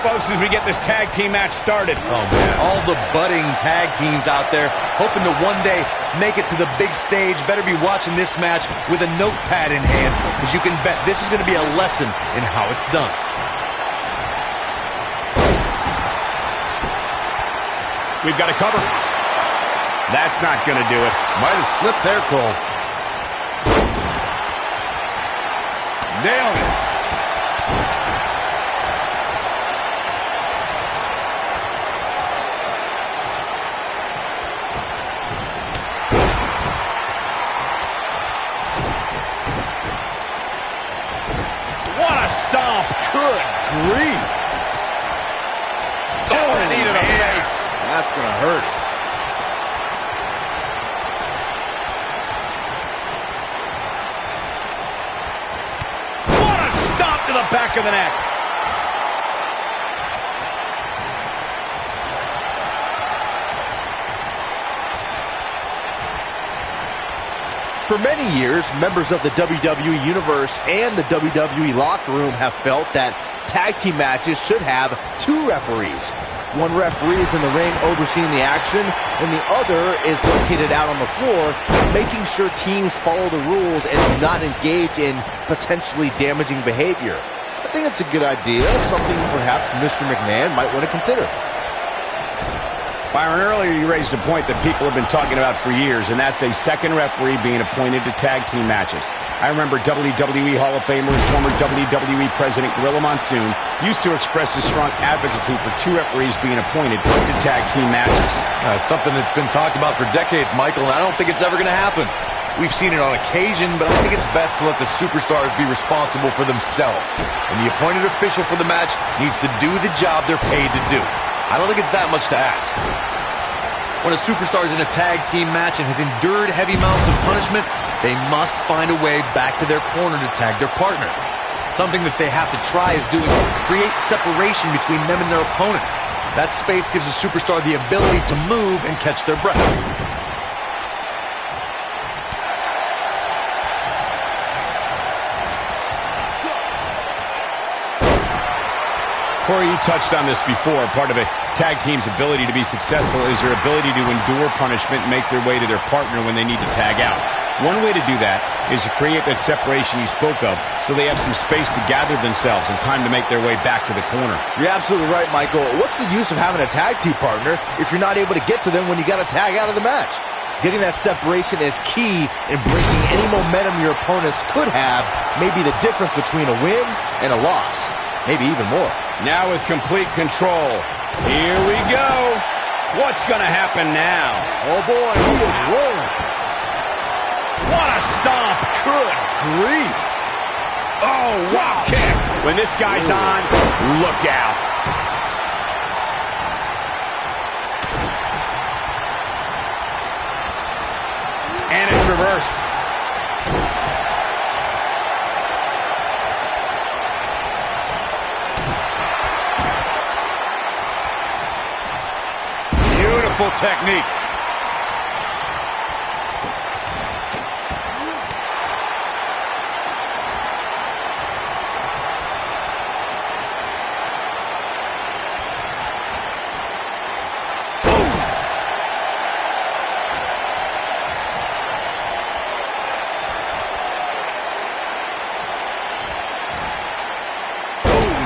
folks, as we get this tag team match started. Oh, man, all the budding tag teams out there hoping to one day make it to the big stage. Better be watching this match with a notepad in hand, because you can bet this is going to be a lesson in how it's done. We've got a cover. That's not going to do it. Might have slipped there, Cole. Nailed it. What a stomp. Good grief. Oh, knee to the face. That's going to hurt. What a stomp to the back of the neck. For many years, members of the WWE Universe and the WWE locker room have felt that tag team matches should have two referees. One referee is in the ring overseeing the action, and the other is located out on the floor, making sure teams follow the rules and do not engage in potentially damaging behavior. I think it's a good idea, something perhaps Mr. McMahon might want to consider. Byron, earlier you raised a point that people have been talking about for years, and that's a second referee being appointed to tag team matches. I remember WWE Hall of Famer and former WWE President Gorilla Monsoon used to express his strong advocacy for two referees being appointed to tag team matches. It's something that's been talked about for decades, Michael, and I don't think it's ever going to happen. We've seen it on occasion, but I think it's best to let the superstars be responsible for themselves. And the appointed official for the match needs to do the job they're paid to do. I don't think it's that much to ask. When a superstar is in a tag team match and has endured heavy amounts of punishment, they must find a way back to their corner to tag their partner. Something that they have to try is doing create separation between them and their opponent. That space gives a superstar the ability to move and catch their breath. Corey, you touched on this before. Part of a tag team's ability to be successful is their ability to endure punishment and make their way to their partner when they need to tag out. One way to do that is to create that separation you spoke of so they have some space to gather themselves and time to make their way back to the corner. You're absolutely right, Michael. What's the use of having a tag team partner if you're not able to get to them when you got to tag out of the match? Getting that separation is key in breaking any momentum your opponents could have, maybe the difference between a win and a loss. Maybe even more. Now with complete control. Here we go. What's going to happen now? Oh, boy, he is rolling. What a stomp. Good grief. Oh, drop kick. When this guy's on, look out. And it's reversed. Beautiful technique.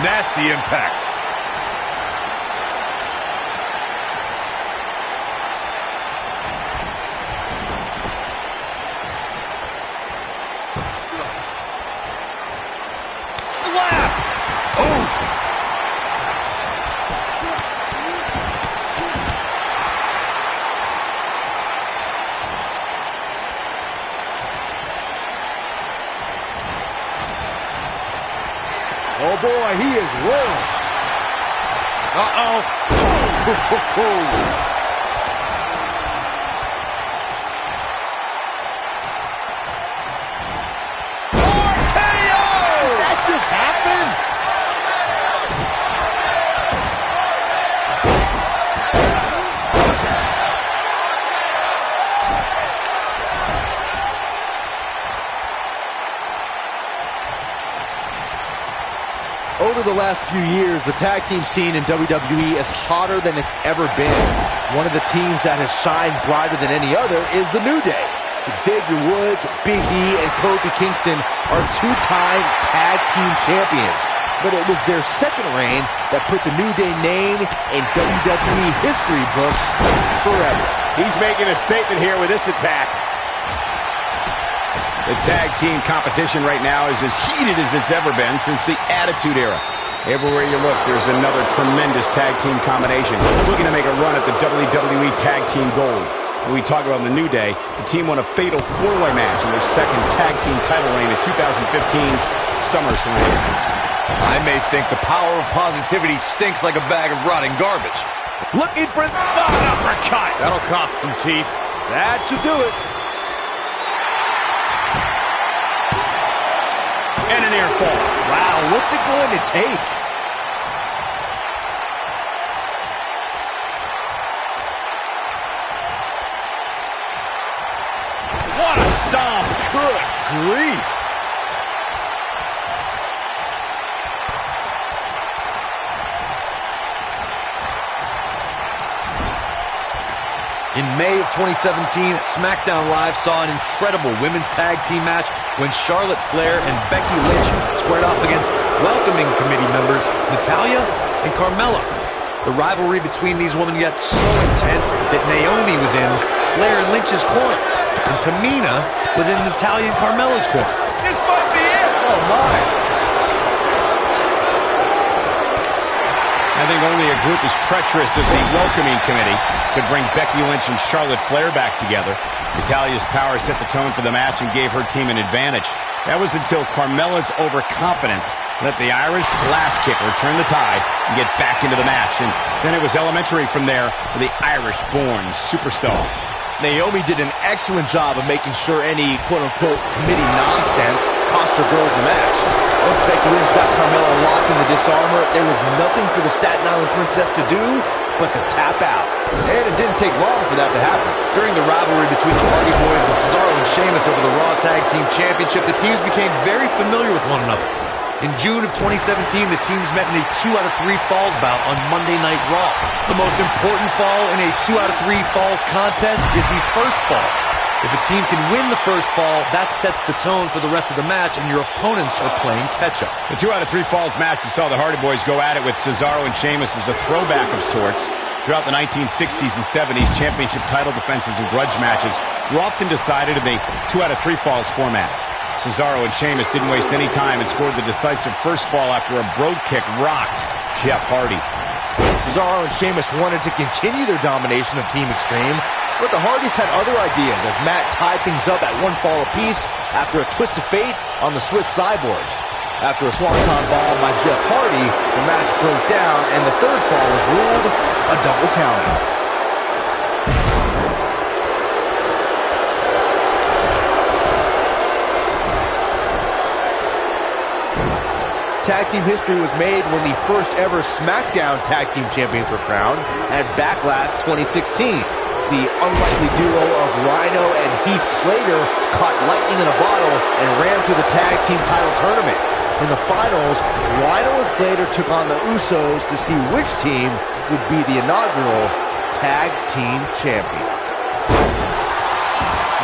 Nasty impact. Slap! Oof! Oh, boy, he is rolling. Uh-oh. RKO! Did that just happen? Over the last few years, the tag team scene in WWE is hotter than it's ever been. One of the teams that has shined brighter than any other is the New Day. Xavier Woods, Big E, and Kofi Kingston are two-time tag team champions. But it was their second reign that put the New Day name in WWE history books forever. He's making a statement here with this attack. The tag team competition right now is as heated as it's ever been since the Attitude Era. Everywhere you look, there's another tremendous tag team combination looking to make a run at the WWE Tag Team Gold. When we talk about the New Day, the team won a fatal four-way match in their second tag team title reign at 2015's SummerSlam. I may think the power of positivity stinks like a bag of rotting garbage. Looking for an uppercut. That'll cost some teeth. That should do it. And a near fall. Wow, what's it going to take? What a stomp. Good grief. In May of 2017, SmackDown Live saw an incredible women's tag team match when Charlotte Flair and Becky Lynch squared off against welcoming committee members Natalya and Carmella. The rivalry between these women got so intense that Naomi was in Flair and Lynch's corner, and Tamina was in Natalya and Carmella's corner. This might be it. Oh, my. I think only a group as treacherous as the welcoming committee could bring Becky Lynch and Charlotte Flair back together. Natalya's power set the tone for the match and gave her team an advantage. That was until Carmella's overconfidence let the Irish blast kicker turn the tide and get back into the match. And then it was elementary from there for the Irish-born superstar. Naomi did an excellent job of making sure any quote-unquote committee nonsense cost her girls the match. Once Becky Lynch got Carmella locked in the disarmor, there was nothing for the Staten Island Princess to do but to tap out. And it didn't take long for that to happen. During the rivalry between the Hardy Boys and Cesaro and Sheamus over the Raw Tag Team Championship, the teams became very familiar with one another. In June of 2017, the teams met in a 2 out of 3 falls bout on Monday Night Raw. The most important fall in a 2 out of 3 falls contest is the first fall. If a team can win the first fall, that sets the tone for the rest of the match, and your opponents are playing catch-up. The 2 out of 3 falls match that saw the Hardy Boys go at it with Cesaro and Sheamus was a throwback of sorts. Throughout the 1960s and 70s, championship title defenses and grudge matches were often decided in the 2 out of 3 falls format. Cesaro and Sheamus didn't waste any time and scored the decisive first fall after a brogue kick rocked Jeff Hardy. Cesaro and Sheamus wanted to continue their domination of Team Extreme, but the Hardys had other ideas as Matt tied things up at 1 fall apiece after a twist of fate on the Swiss Cyborg. After a swanton bomb by Jeff Hardy, the match broke down and the third fall was ruled a double countout. Tag team history was made when the first ever SmackDown Tag Team Champions were crowned at Backlash 2016. The unlikely duo of Rhino and Heath Slater caught lightning in a bottle and ran through the tag team title tournament. In the finals, Rhino and Slater took on the Usos to see which team would be the inaugural Tag Team Champions.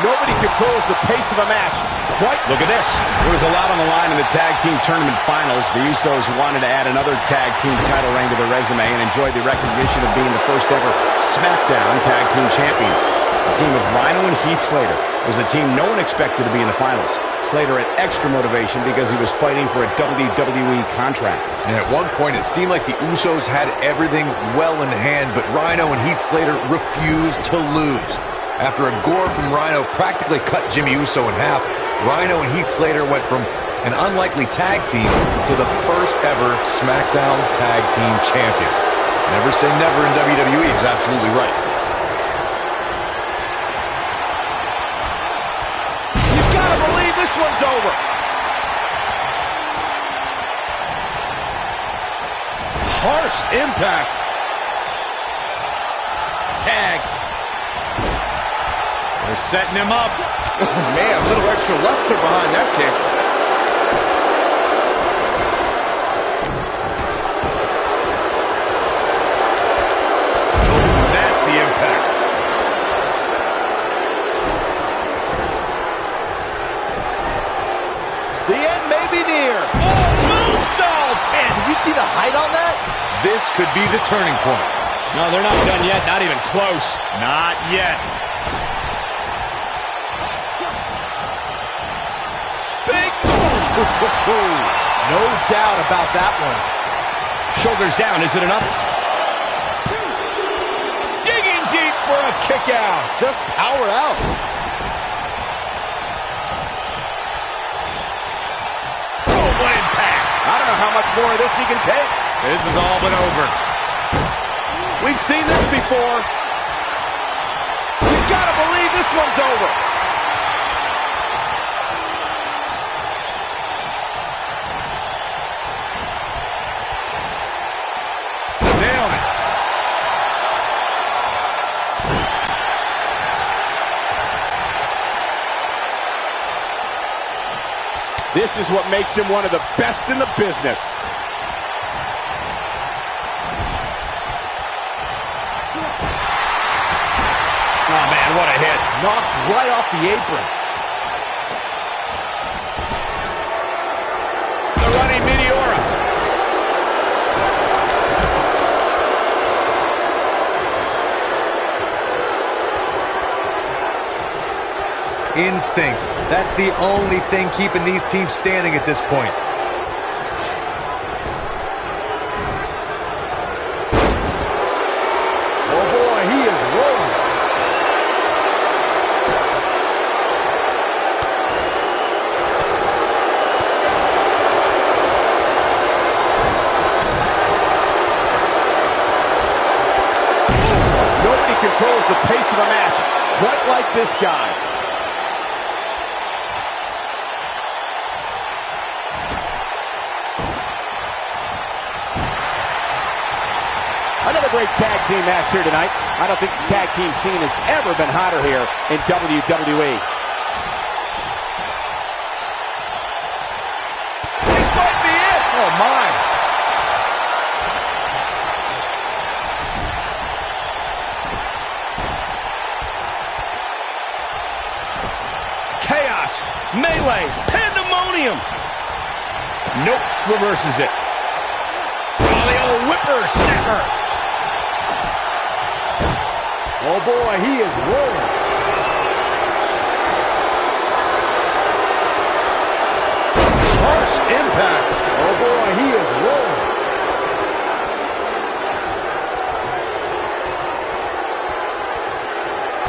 Nobody controls the pace of a match quite. Look at this. There was a lot on the line in the tag team tournament finals. The Usos wanted to add another tag team title reign to their resume and enjoyed the recognition of being the first ever SmackDown Tag Team Champions. The team of Rhino and Heath Slater was the team no one expected to be in the finals. Slater had extra motivation because he was fighting for a WWE contract. And at one point, it seemed like the Usos had everything well in hand, but Rhino and Heath Slater refused to lose. After a gore from Rhino practically cut Jimmy Uso in half, Rhino and Heath Slater went from an unlikely tag team to the first ever SmackDown Tag Team Champions. Never say never in WWE is absolutely right. You gotta believe this one's over. Harsh impact. Tag. They're setting him up. Oh, man, a little extra luster behind that kick. pretty near. Oh, moonsault! Man, did you see the height on that? This could be the turning point. No, they're not done yet. Not even close. Not yet. Big boom. No doubt about that one. Shoulders down. Is it enough? Digging deep for a kick out. Just power out. Oh, what impact. I don't know how much more of this he can take. This is all but over. We've seen this before. You gotta believe this one's over. Nailed it. This is what makes him one of the best in the business. Oh, man, what a hit. Knocked right off the apron. The running Meteora. Instinct. That's the only thing keeping these teams standing at this point. Oh boy, he is rolling. Nobody controls the pace of a match quite like this guy. Another great tag team match here tonight. I don't think the tag team scene has ever been hotter here in WWE. This might be it. Oh, my. Chaos, melee, pandemonium. Nope, reverses it. Oh, the old whippersnapper. Oh, boy, he is rolling. Harsh impact. Oh, boy, he is rolling.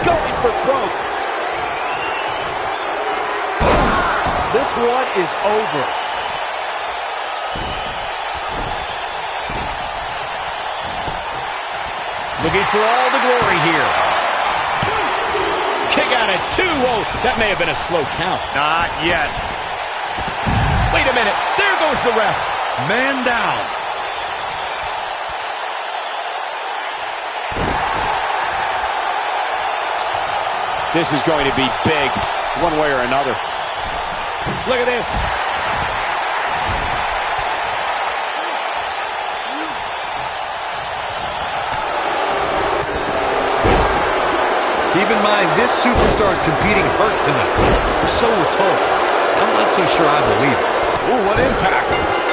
Going for broke. This one is over. Looking for all the glory here. Kick out at 2. Whoa, that may have been a slow count. Not yet. Wait a minute. There goes the ref. Man down. This is going to be big, one way or another. Look at this. Keep in mind, this superstar is competing hurt tonight. Or so we're told. I'm not so sure I believe it. Ooh, what impact.